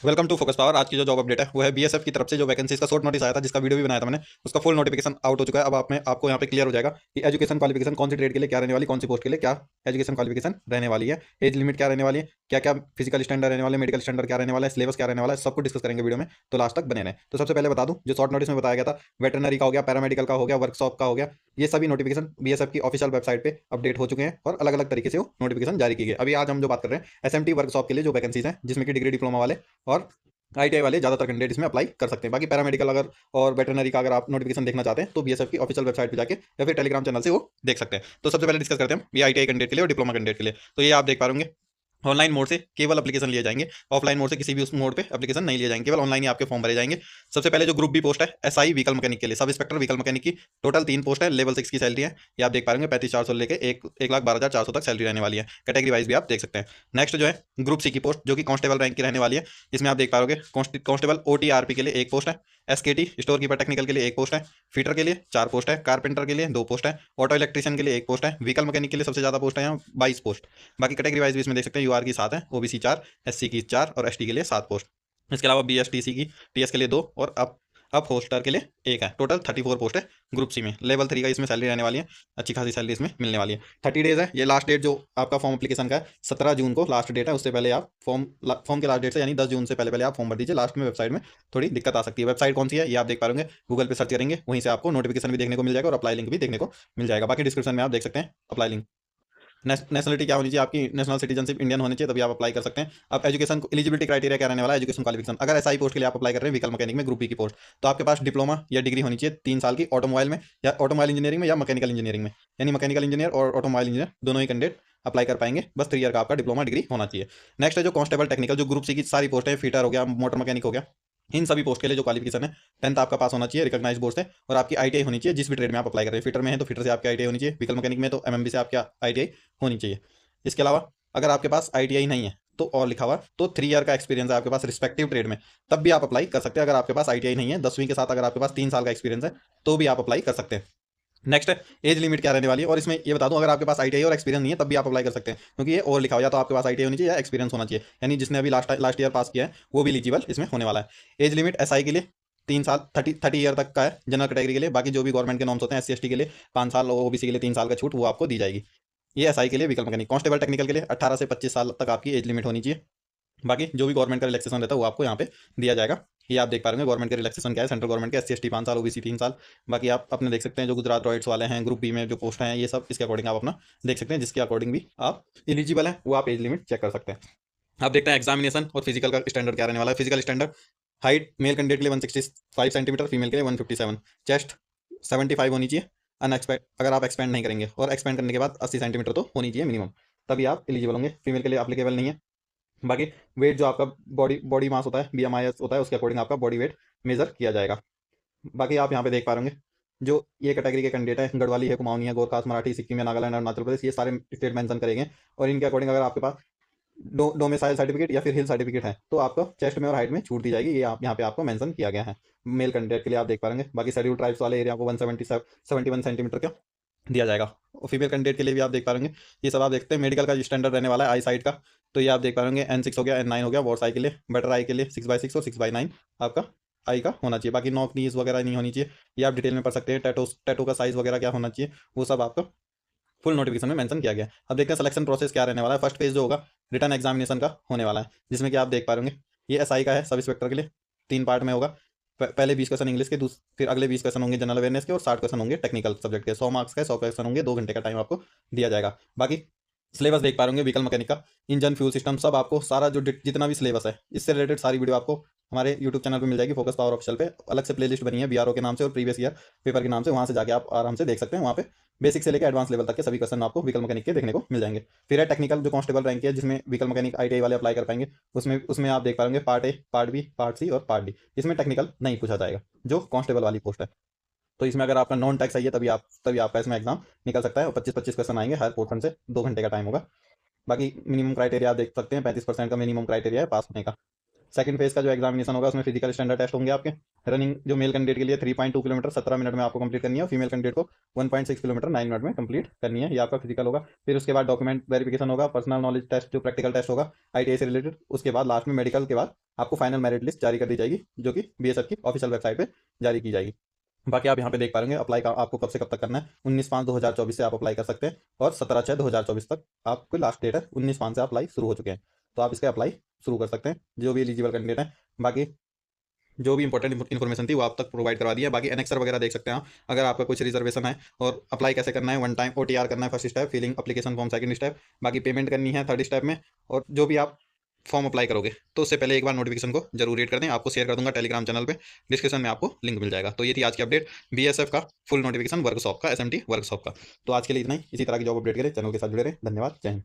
Welcome to focus power. आज की जो जॉब अपडेट है वो है बीएसएफ की तरफ से जो वैकेंसीज का शॉर्ट नोटिस आया था, जिसका वीडियो भी बनाया था मैंने। उसका फुल नोटिफिकेशन आउट हो चुका है। अब आपको यहाँ पे क्लियर हो जाएगा कि एजुकेशन क्वालिफिकेशन कौन सी ट्रेड के लिए क्या रहने वाली, कौन सी पोस्ट के लिए क्या एजुकेशन क्वालिफिकेशन रहने वाली है, एज लिमिट क्या रहने वाली है, क्या क्या फिजिकल स्टैंडर्ड रहने वाले, मेडिकल स्टैंडर्ड क्या रहने वाला है, सिलेबस क्या रहने वाला है, सबको डिस्कस करेंगे वीडियो में। तो लास्ट तक बने रहें। तो सबसे पहले बता दूं, जो शॉर्ट नोटिस में बताया गया था, वेटरनरी का हो गया, पैरामेडिकल का हो गया, वर्कशॉप का हो गया, ये सभी नोटिफिकेशन बीएसएफ की ऑफिशियल वेबसाइट पे अपडेट हो चुके हैं और अलग अलग तरीके से वो नोटिफिकेशन जारी की गई। अभी आज हम जो बात कर रहे हैं एसएमटी वर्कशॉप के लिए जो वैकेंसीज हैं, जिसमें कि डिग्री डिप्लोमा वाले और आईटीआई वाले ज़्यादातर कैंडिडेट इसमें अप्लाई कर सकते हैं। बाकी पैरामेडिकल अगर और वेटरनरी का अगर आप नोटिफिकेशन देखना चाहते हैं तो बीएसएफ की ऑफिशियल वेबसाइट पे जाके या फिर टेलीग्राम चैनल से वो देख सकते हैं। तो सबसे पहले डिस्कस करते हैं हम ये आईटीआई कैंडिडेट के लिए और डिप्लोमा कैंडिडेट के लिए। तो ये आप देख पा रहे ऑनलाइन मोड से केवल एप्लीकेशन लिए जाएंगे, ऑफलाइन मोड से किसी भी उस मोड पे एप्लीकेशन नहीं लिए जाएंगे, केवल ऑनलाइन ही आपके फॉर्म भरे जाएंगे। सबसे पहले जो ग्रुप बी पोस्ट है एसआई व्हीकल मैकेनिक के लिए, सब इंस्पेक्टर व्हीकल मैकेनिक की टोटल 3 पोस्ट है। लेवल 6 की सैलरी है, ये आप देख पा रहे हैं 35,400 लेके 1,12,400 तक सैलरी रहने वाली है। कैटेगरी वाइज भी आप देख सकते हैं। नेक्स्ट जो है ग्रुप सी की पोस्ट, जो कि कांस्टेबल रैंक की रहने वाली है। इसमें आप देख पाओगे कांस्टेबल ओटीआरपी के लिए 1 पोस्ट है, एसकेटी स्टोर कीपर टेक्निकल के लिए 1 पोस्ट है, फीटर के लिए 4 पोस्ट है, कारपेंटर के लिए 2 पोस्ट है, ऑटो इलेक्ट्रिशियन के लिए 1 पोस्ट है, व्हीकल मैकेनिक के लिए सबसे ज्यादा पोस्ट है यहाँ 22 पोस्ट। बाकी कैटेगरी वाइज भी इसमें देख सकते हैं, यूआर की 7 है, ओबीसी 4, एससी की 4 और एसटी के लिए 7 पोस्ट। इसके अलावा बीएसटीसी की टीएस के लिए 2 और अब होस्टर के लिए 1 है। टोटल 34 पोस्ट है ग्रुप सी में। लेवल 3 का इसमें सैलरी रहने वाली है, अच्छी खासी सैलरी इसमें मिलने वाली है। 30 डेज है ये लास्ट डेट जो आपका फॉर्म एप्लीकेशन का है। 17 जून को लास्ट डेट है, उससे पहले आप फॉर्म के लास्ट डेट से यानी 10 जून से पहले पहले आप फॉर्म भर दीजिए। लास्ट में वेबसाइट में थोड़ी दिक्कत आ सकती है। वेबसाइट कौन सी है ये आप देख पा रहे गूगल पे सर्च करेंगे, वहीं से आपको नोटिफिकेशन भी देखने को मिल जाएगा और अप्लाई लिंक भी देखने को मिल जाएगा। बाकी डिस्क्रिप्शन में आप देख सकते हैं अप्लाई लिंक। नेशनलिटी क्या होनी चाहिए आपकी, नेशनल सिटीजनशिप इंडियन होनी चाहिए, तभी आप अप्लाई कर सकते हैं। अब एजुकेशन एलिजिबिलिटी क्राइटेरिया क्या रहने वाला है, एजुकेशन क्वालिफिकेशन। अगर एसआई पोस्ट के लिए आप अप्लाई कर रहे हैं व्हीकल मैकेनिक में ग्रुप बी की पोस्ट, तो आपके पास डिप्लोमा या डिग्री होनी चाहिए 3 साल की ऑटोमोबाइल में या ऑटोमोबाइल इंजीनियरिंग में या मैकेनिकल इंजीनियरिंग में, यानी मैकेनिकल इंजीनियर और ऑटोमोबाइल इंजीनियर दोनों ही कैंडिडेट अप्लाई कर पाएंगे। बस 3 ईयर का आपका डिप्लोमा डिग्री होना चाहिए। नेक्स्ट है जो कांस्टेबल टेक्निकल, जो ग्रुप सी की सारी पोस्ट है, फीटर हो गया, मोटर मैकेनिक हो गया, इन सभी पोस्ट के लिए जो क्वालिफिकेशन है 10th आपका पास होना चाहिए रिकॉग्नाइज बोर्ड से, और आपकी आईटीआई होनी चाहिए जिस भी ट्रेड में आप अप्लाई कर रहे हैं। फिटर में है तो फिटर से आपकी आईटीआई होनी चाहिए, व्हीकल मैकेनिक में तो एमएमबी से आपकी आईटीआई होनी चाहिए। इसके अलावा अगर आपके पास आईटीआई नहीं है तो और लिखा हुआ तो 3 ईयर का एक्सपीरियंस है आपके पास रिस्पेक्टिव ट्रेड में, तब भी आप अप्लाई कर सकते हैं। अगर आपके पास आईटीआई नहीं है, 10वीं के साथ अगर आपके पास 3 साल का एक्सपीरियंस है तो भी आप अप्लाई कर सकते हैं। नेक्स्ट है एज लिमिट क्या रहने वाली है, और इसमें ये बता दूं अगर आपके पास आईटीआई और एक्सपीरियंस नहीं है तब भी आप अप्लाई कर सकते हैं, क्योंकि ये और लिखा हो या तो आपके पास आईटीआई होनी चाहिए या एक्सपीरियंस होना चाहिए, यानी जिसने अभी लास्ट ईयर पास किया है वो भी एलिजिबल इसमें होने वाला है। एज लिमिट एसआई के लिए 3 साल 30 ईयर तक का है जनरल कैटेगरी के लिए। बाकी जो भी गवर्नमेंट के नॉर्म्स होते हैं एससी एसटी के लिए 5 साल और ओबीसी के लिए 3 साल का छूट वो आपको दी जाएगी। ये एसआई के लिए व्हीकल मैकेनिक। कांस्टेबल टेक्निकल के लिए 18 से 25 साल तक आपकी एज लिमिट होनी चाहिए। बाकी जो भी गवर्नमेंट का रिलैक्सेशन रहता है वो आपको यहाँ पे दिया जाएगा। ये आप देख पा रहे हैं गवर्नमेंट के रिलैक्सेशन क्या है, सेंट्रल गवर्नमेंट के एससी एसटी 5 साल, ओबीसी 3 साल। बाकी आप अपने देख सकते हैं जो गुजरात रॉयट्स वाले हैं ग्रुप बी में जो पोस्ट हैं, ये सब इसके अकॉर्डिंग आप अपना देख सकते हैं, जिसके अकॉर्डिंग भी आप एलिजिबल हैं वो आप एज लिमिट चेक कर सकते हैं। आप देखते हैं एग्जामिनेशन और फिजिकल का स्टैंडर्ड क्या रहने वाला है। Physical standard height male candidate के लिए 165 सेंटीमीटर, फीमेल के लिए 157, चेस्ट 75 होनी चाहिए अनएक्सपेक्ट, अगर आप एक्सपेंड नहीं करेंगे, और एक्सपेंड करने के बाद 80 सेंटीमीटर तो होनी चाहिए मिनिमम, तभी आप एलिजिबल होंगे। फीमेल के लिए एप्लीकेबल नहीं है। बाकी वेट जो आपका बॉडी बॉडी मास होता है, बीएमआई होता है, उसके अकॉर्डिंग आपका बॉडी वेट मेजर किया जाएगा। बाकी आप यहाँ पे देख पा रहे होंगे जो ये कैटेगरी के कैंडिडेट है, गढ़वाली है, कुमाऊनी है, गोरखास, मराठी, सिक्किम या नागालैंड, अरुणाचल प्रदेश, ये सारे स्टेट मेंशन करेंगे। और इनके अकॉर्डिंग अगर आपके पास डोमिसाइल सर्टिफिकेट या फिर हिल सर्टिफिकेट है तो आपको चेस्ट में और हाइट में छूट दी जाएगी। ये आप यहाँ पे आपको मेंशन किया गया है मेल कैंडिडेट के लिए, आप देख पाएंगे। बाकी शेड्यूल ट्राइब्स वाले एरिया को 171 सेंटीमीटर का दिया जाएगा। और फीमेल कैंडिडेट के लिए भी आप देख पाएंगे। ये सब आप देखते हैं। मेडिकल का स्टैंडर्ड रहने वाला है आई साइड का, तो ये आप देख पाएंगे N6 हो गया, N9 हो गया, वॉर्स आई के लिए, बेटर आई के लिए 6/6 और 6/9 आपका आई का होना चाहिए। बाकी नॉक नीज वगैरह नहीं होनी चाहिए, ये आप डिटेल में पढ़ सकते हैं। टैटू का साइज वगैरह क्या होना चाहिए वो सब आपको फुल नोटिफिकेशन में मेंशन किया गया है। अब देखते हैं सिलेक्शन प्रोसेस क्या रहने वाला है। फर्स्ट फेज जो होगा रिटर्न एग्जामिनेशन का होने वाला है, जिसमें कि आप देख पा रहे होंगे ये एसआई का है, सब इंस्पेक्टर के लिए 3 पार्ट में होगा। पहले 20 क्वेश्चन इंग्लिश के, फिर अगले 20 क्वेश्चन होंगे जनरल अवेयरनेस के, और 60 क्वेश्चन होंगे टेक्निकल सब्जेक्ट के। 100 मार्क्स का 100 क्वेश्चन होंगे, 2 घंटे का टाइम आपको दिया जाएगा। बाकी सिलेबस देख पा रहे होंगे व्हीकल मैकेनिक का, इंजन फ्यूल सिस्टम सब आपको सारा जो जितना भी सिलेबस है इससे रिलेटेड सारी वीडियो आपको हमारे यूट्यूब चैनल पे मिल जाएगी। फोकस पावर ऑफिशियल पे अलग से प्लेलिस्ट बनी है बीआरओ के नाम से और प्रीवियस ईयर पेपर के नाम से, वहाँ से जाके आप आराम से देख सकते हैं। वहाँ पे बेसिक से लेकर एडवांस लेवल तक के सभी क्वेश्चन आपको व्हीकल मैकेनिक के देखने को मिल जाएंगे। फिर है टेक्निकल जो कांस्टेबल रैंक है, जिसमें व्हीकल मैकेनिक आईटीआई वाले अप्लाई कर पाएंगे। उसमें उसमें आप देख पाएंगे part A, part B, part C और पार्ट डी। इसमें टेक्निकल नहीं पूछा जाएगा जो कांस्टेबल वाली पोस्ट है। तो इसमें अगर आपका नॉन टैक्स आई है तभी आपका इसमें एग्जाम निकल सकता है, और 25-25 क्वेश्चन आएंगे हर पोर्शन से, 2 घंटे का टाइम होगा। बाकी मिनिमम क्राइटेरिया आप देख सकते हैं, 35% का मिनिमम क्राइटेरिया है पास होने का। सेकंड फेज का जो एग्जामिनेशन होगा उसमें फिजिकल स्टैंडर्ड टेस्ट होंगे आपके। रनिंग जो मेल कैंडिडेट के लिए 3.2 किलोमीटर 17 मिनट में आपको कंप्लीट करनी है, और फीमेल कैंडिडेट को 1.6 किलोमीटर 9 मिनट में कंप्लीट करनी है। ये आपका फिजिकल होगा। फिर उसके बाद डॉक्यूमेंट वेरिफिकेशन होगा, पर्सनल नॉलेज टेस्ट जो प्रैक्टिकल टेस्ट होगा ITI से रिलेटेड। उसके बाद लास्ट में मेडिकल के बाद आपको फाइनल मेरिट लिस्ट जारी कर दी जाएगी, जो कि BSF की ऑफिशियल वेबसाइट पर जारी की जाएगी। बाकी आप यहाँ पे देख पाएंगे अप्लाई का आपको कब से कब तक करना है। 19/5/2024 से आप अप्लाई कर सकते हैं, और 17/6/2024 तक आपको लास्ट डेट है। 19/5 से अप्लाई शुरू हो चुके हैं, तो आप इसके अप्लाई शुरू कर सकते हैं जो भी एलिजिबल कैंडिडेट हैं। बाकी जो भी इंपॉर्टेंट इन्फॉर्मेशन थी वो आप तक प्रोवाइड करवा दी है। बाकी एनेक्सर वगैरह देख सकते हैं आप, अगर आपका कुछ रिजर्वेशन है और अप्लाई कैसे करना है। 1 टाइम OTR करना है first step, filling application form second step, बाकी पेमेंट करनी है थर्ड स्टेप में। और जो भी आप फॉर्म अप्लाई करोगे तो उससे पहले एक बार नोटिफिकेशन को जरूर रीड कर दें। आपको शेयर कर दूंगा टेलीग्राम चैनल पे, डिस्क्रिप्शन में आपको लिंक मिल जाएगा। तो ये थी आज की अपडेट BSF का फुल नोटिफिकेशन वर्कशॉप का, SMT वर्कशॉप का। तो आज के लिए इतना ही। इसी तरह की जॉब अपडेट के लिए चैनल के साथ जुड़े रहे। धन्यवाद, जय हिंद।